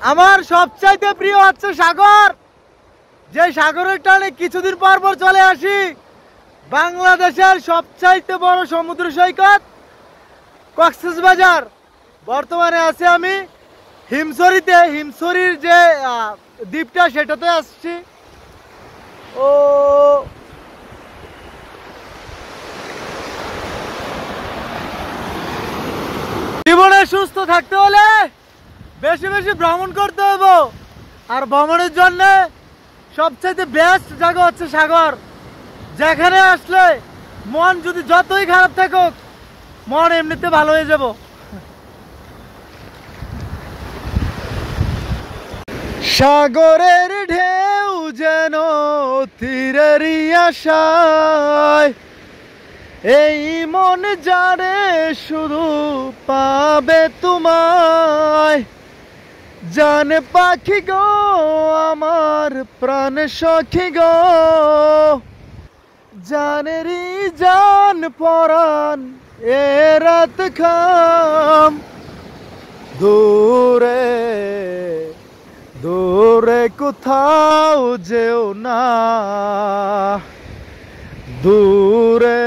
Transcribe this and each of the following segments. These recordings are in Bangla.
আমার সবচাইতে প্রিয় হচ্ছে সাগর, যে সাগরের টানে কিছুদিন পর পর চলে আসি বাংলাদেশের সবচাইতে বড় সমুদ্র সৈকত কক্সবাজার। বর্তমানে আছি আমি হিমছড়িতে, হিমছড়ির যে দ্বীপটা সেটাতে আসছি। ও জীবনে সুস্থ থাকতে হলে বেশি বেশি ভ্রমণ করতে হবে, আর ভ্রমণের জন্য সবচাইতে বেস্ট জায়গা হচ্ছে সাগর, যেখানে আসলে মন যদি যতই খারাপ থাকুক মন এমনিতে ভালো হয়ে যাব। সাগরের ঢেউ যেন তীরের আশায়, এই মন জানে শুধু পাবে তোমায়। জানে পাখি গো আমার প্রাণ সখী গো, জানেরই জান পরাণ এ রাত খাম। দূরে দূরে কোথাও যেও না, দূরে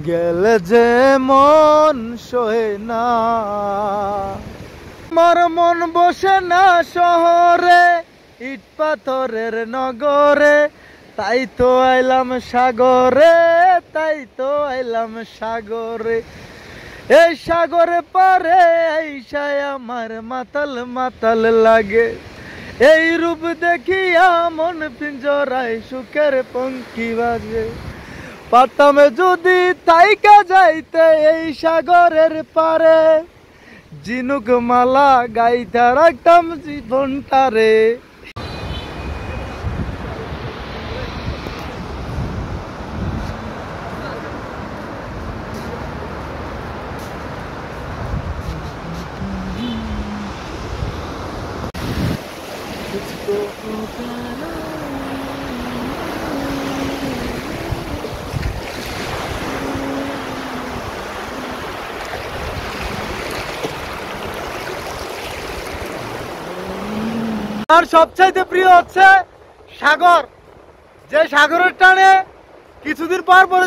গেলে যে মন সহে না। আমার মন বসে না শহরে, ইট পাথরের নগরে, তাই তো আইলাম সাগরে, তাই তো আইলাম সাগরে। এই সাগরে পারে আইসায় আমার মাতাল মাতাল লাগে, এই রূপ দেখিয়া মন পিঞ্জরায় সুখের পঙ্কি বাজে। পারতাম যদি তাইকা যাইতে এই সাগরের পারে, জিনুক মালা গাইতে রাখতাম জীবনটারে। আর সবচাইতে প্রিয় হচ্ছে সাগর, যে সাগরের টানে কিছুদিন পর পরে